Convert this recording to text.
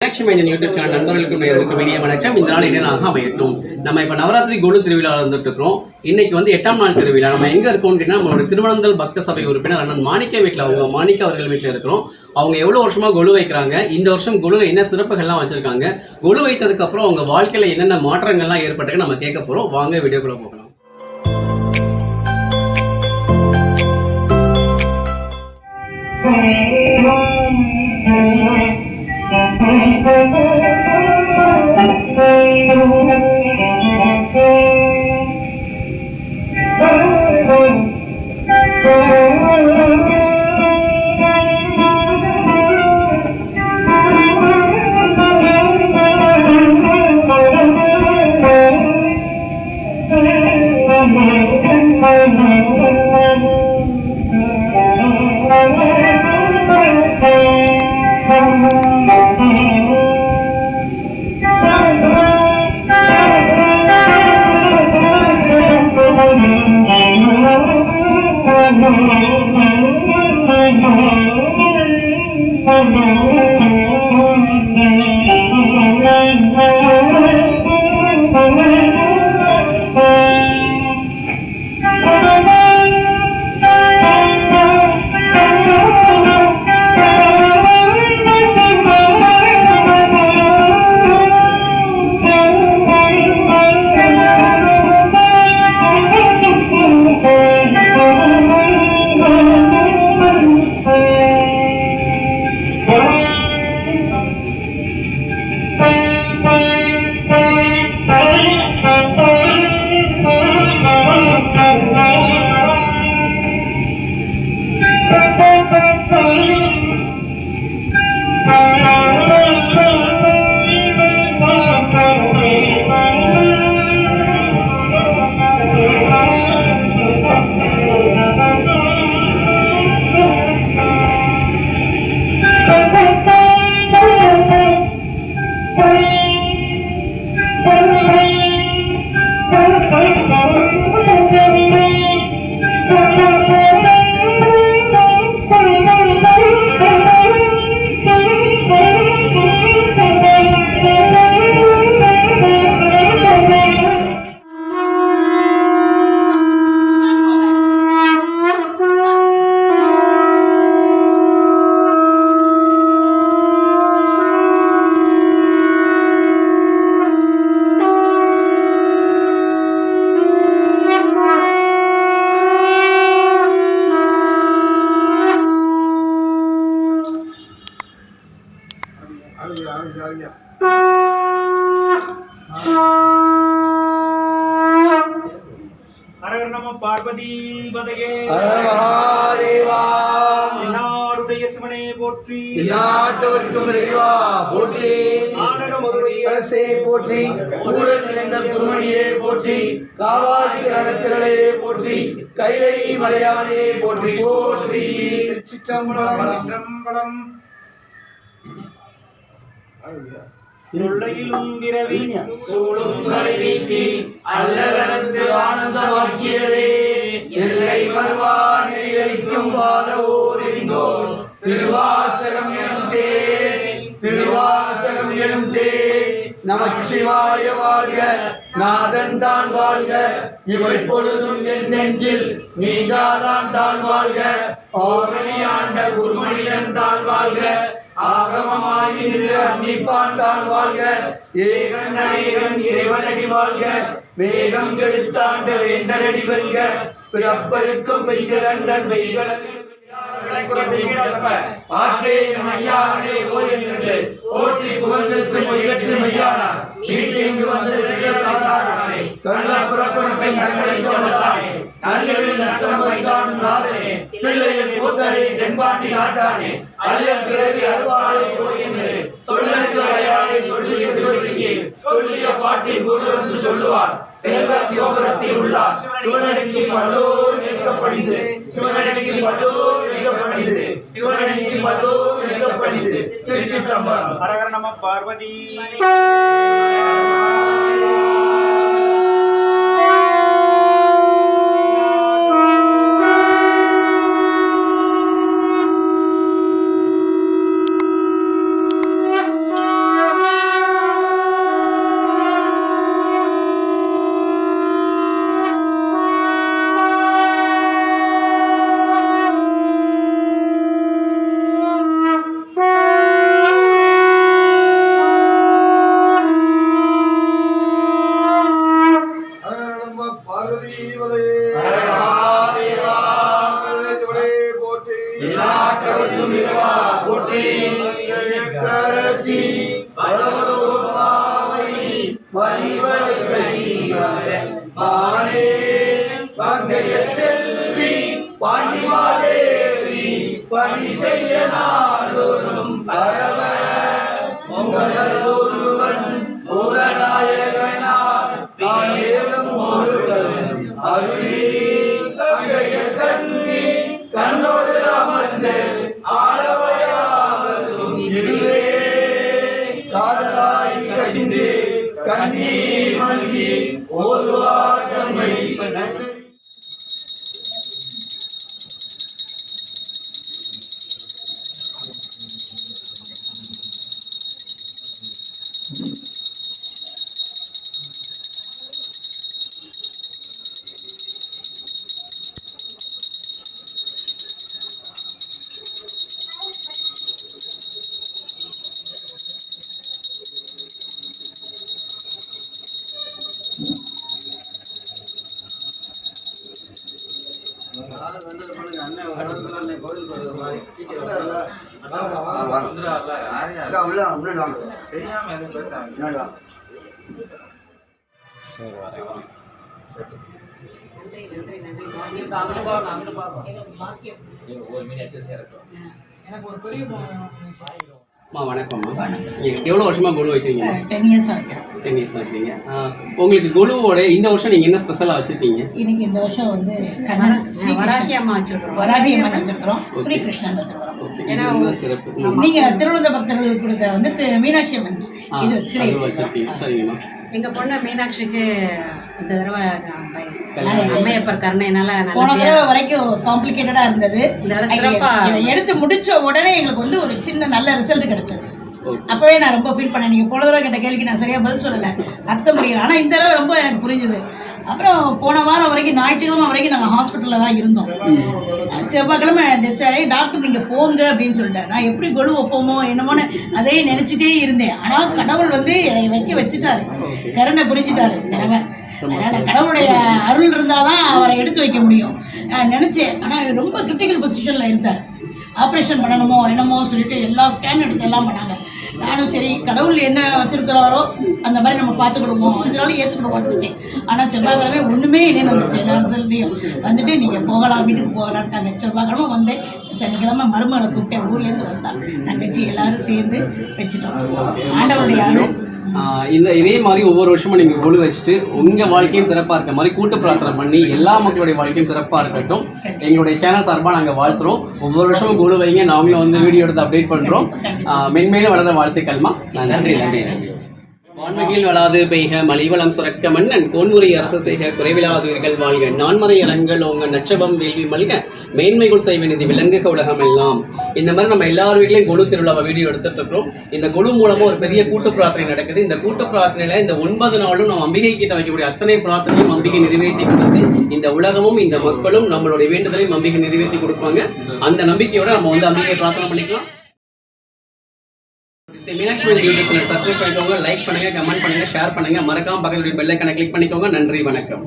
Meenakshi YouTube channel நண்பர்களுக்கும் இனிய வணக்கம். இந்த நாள் இடையிலாக அமையட்டும். நம்ம இப்போ நவராத்திரி கொலு திருவிழாவில் வந்துட்டு இருக்கிறோம். இன்னைக்கு வந்து 8ஆம் நாள் திருவிழா. நம்ம எங்க இருக்கோம்னு கேட்டா நம்மளோட திருவனந்தல் பக்த சபை உறுப்பினர் அண்ணன் மாணிக்க வீட்டில், அவங்க மாணிக்க அவர்கள் வீட்டில் இருக்கிறோம். அவங்க எவ்வளவு வருஷமா கொலு வைக்கிறாங்க, இந்த வருஷம் கொலுல என்ன சிறப்புகள்லாம் வச்சிருக்காங்க, கொலு வைத்ததுக்கு அப்புறம் அவங்க வாழ்க்கையில என்னென்ன மாற்றங்கள்லாம் ஏற்பட்டுக்கு நம்ம கேட்க போறோம். வாங்க வீடியோக்குள்ள போகலாம். பார்வதி பதையே நாடுடைய சிவனே போற்றி, நாட்டவர்க்கும் இறைவா போற்றி, ஆனகம் ஒருவரை அரசே போற்றி, ஊழல் நிறைந்த குருமணியே போற்றி, காவாசி நகத்திரளே போற்றி, கைலை மலையானே போற்றி போற்றி. திருச்சிற்றம்பலம். தொல்லையிலும் விரவி சூடும் தலை வீசி அல்லலந்து ஆனந்தமாக்கியதே எல்லை வருவா நெறியளிக்கும் பாலவோர் எங்கோர் திருவாசகம் எனும் தேர், திருவாசகம் எனும் தேர். நமச்சிவாய வாழ்க, நாதன் தான் வாழ்க, இவை பொழுதும் என் நெஞ்சில் நீங்காதான் தான் வாழ்க, ஆகனி ஆண்ட குருமணியன் தான் வாழ்க, ஆகமமாகி நின்று அன்னிப்பான் தான் வாழ்க, ஏகன் அநேகன் இறைவனடி வாழ்க, வேகம் கெடுத்தாண்ட வேந்தனடி வெல்க, பிறப்பருக்கும் பெஞ்சதன் வெய்கள ஆற்றே மையானே ஓ என்று போற்றி புகழ்ந்திருக்கும் பொய்கட்டு மையானார் வீட்டு இங்கு வந்து சாசாரே கள்ள புறப்புறப்பை கண்களை நல்லெழில் நட்டம் வைத்தானும் நாதனே பிள்ளையின் கூத்தரே தென்பாண்டி நாட்டானே அல்லல் பிறவி அருவாளே ஓ என்று சொல்லற்கு அறையாளே சொல்லிய சொல்லிய பாட்டின் பொருள் என்று சொல்லுவார். செல்வ சிவபுரத்தில் உள்ளார் சிவனடிக்கு பல்லோர் நிற்கப்படிது, சிவனடிக்கு பல்லோர் நிற்கப்படிது, சிவனடிக்கு பல்லோர் நிற்கப்படிது. திருச்சிற்றம்பலம். ஹரஹர நம பார்வதி. கரசி பலவதோர் பாவை மணிவளை கைவாழ மானே பங்கைய செல்வி பாண்டிமாதேவி பணி செய்ய நாடோறும் பரவ பொங்கல் ஒருவன் முகநாயகனார் நாயகம் ஒருவன் அருளி அங்கைய கண்ணி கண்ணோடு அமர்ந்து ஆளவையாவதும் இதுவே காதலாய் கசிந்து கண்ணீர் மல்கி ஓதுவார் தம்மை வணக்கம்மா. எவ்வளோ வருஷமா குழு வைக்கிறீங்க? 10 years வைக்கிறோம். 10 years வைக்கிறீங்க. உங்களுக்கு குழுவோட இந்த வருஷம் நீங்க என்ன ஸ்பெஷலா வச்சிருக்கீங்க? இன்னைக்கு இந்த வருஷம் வந்து வராகி அம்மா வச்சிருக்கிறோம், ஸ்ரீ கிருஷ்ணன் வச்சிருக்கிறோம். ஏன்னா சிறப்பு. நீங்க திருவனந்தபுரம் பக்தர்கள் கொடுத்த வந்து மீனாட்சி அம்மன் இது வச்சிருக்கீங்க. சரிங்கம்மா. எங்க பொண்ணு மீனாட்சிக்கு இந்த தடவை அம்மையப்பர் கருணையினால போன தடவை வரைக்கும் காம்ப்ளிகேட்டடா இருந்தது. இதை எடுத்து முடிச்ச உடனே எங்களுக்கு வந்து ஒரு சின்ன நல்ல ரிசல்ட் கிடைச்சது. அப்பவே நான் ரொம்ப ஃபீல் பண்ணேன். நீங்க போன தடவை கேட்ட கேள்விக்கு நான் சரியா பதில் சொல்லலை, அர்த்தம் புரியல. ஆனா இந்த தடவை ரொம்ப எனக்கு புரிஞ்சுது. அப்புறம் போன வாரம் வரைக்கும் ஞாயிற்றுக்கிழமை வரைக்கும் நாங்கள் ஹாஸ்பிட்டலில் தான் இருந்தோம். செவ்வாய்க்கிழமை டிஸ்சார்ஜ் ஆகி டாக்டர் நீங்கள் போங்க அப்படின்னு சொல்லிட்டேன். நான் எப்படி கொழு வைப்போமோ என்னமோன்னு அதே நினச்சிட்டே இருந்தேன். ஆனால் கடவுள் வந்து என்னை வைக்க வச்சுட்டாரு, கருணை புரிஞ்சுட்டாரு கரவை. அதனால் கடவுளுடைய அருள் இருந்தால் தான் அவரை எடுத்து வைக்க முடியும் நினச்சேன். ஆனால் ரொம்ப கிரிட்டிக்கல் பொசிஷனில் இருந்தார். ஆப்ரேஷன் பண்ணணுமோ என்னமோ சொல்லிட்டு எல்லா ஸ்கேன் எடுத்து எல்லாம் பண்ணாங்க. நானும் சரி கடவுள் என்ன வச்சிருக்கிறாரோ அந்த மாதிரி நம்ம பார்த்துக்கிடுவோம், இதனால ஏற்றுக்கிடுவோம்னு. ஆனால் செவ்வாய்க்கிழமை ஒன்றுமே இல்லைன்னு வந்துச்சு. எல்லா ரிசல்ட்டையும் வந்துட்டு நீங்கள் போகலாம், வீட்டுக்கு போகலான்ட்டாங்க. செவ்வாய்க்கிழமை வந்தேன். சனிக்கிழமை மருமகளை கூப்பிட்டேன், ஊர்லேருந்து வந்தான் தங்கச்சி, எல்லாரும் சேர்ந்து வச்சுட்டோம். ஆண்டவருடைய அருள். இதே மாதிரி ஒவ்வொரு வருஷமும் நீங்கள் குழு வச்சுட்டு உங்கள் வாழ்க்கையும் சிறப்பாக இருக்க மாதிரி கூட்டு பிரார்த்தனை பண்ணி எல்லா மக்களுடைய வாழ்க்கையும் சிறப்பாக இருக்கட்டும். எங்களுடைய சேனல் சார்பாக நாங்கள் வாழ்த்துறோம். ஒவ்வொரு வருஷமும் குழு வைங்க, நாங்களும் வந்து வீடியோ எடுத்து அப்டேட் பண்ணுறோம். மென்மேலும் வளர வாழ்த்துக்கள்மா. நன்றி நன்றி நன்றி. வான்மகில் வளாது பெய்க மலிவளம் சுரக்க மன்னன் கோன்முறை அரசு செய்க குறைவிலாதுயிர்கள் வாழ்க நான்மறை அரண்கள் உங்க நச்சபம் வேள்வி மல்க மேன்மைகள் செய்வ நிதி விலங்குக உலகம் எல்லாம். இந்த மாதிரி நம்ம எல்லார் வீட்லையும் குழு திருவிழாவை வீடியோ எடுத்துட்டு இருக்கிறோம். இந்த குழு மூலமா ஒரு பெரிய கூட்டு பிரார்த்தனை நடக்குது. இந்த கூட்டு பிரார்த்தனையில இந்த 9 நாளும் நம்ம அம்பிகை கிட்ட வைக்கக்கூடிய அத்தனை பிரார்த்தனையும் அம்பிகை நிறைவேற்றி கொடுத்து இந்த உலகமும் இந்த மக்களும் நம்மளுடைய வேண்டுதலையும் அம்பிகை நிறைவேற்றி கொடுப்பாங்க. அந்த நம்பிக்கையோட நம்ம வந்து அம்பிகை பிரார்த்தனை பண்ணிக்கலாம். மீனாட்சி யூடியூப் சேனல் சப்ஸ்கிரைப் பண்ணிக்கோங்க, லைக் பண்ணுங்க, கமெண்ட் பண்ணுங்க, ஷேர் பண்ணுங்க, மறக்காம பக்கத்துல பெல் ஐகானை கிளிக் பண்ணிக்கோங்க. நன்றி, வணக்கம்.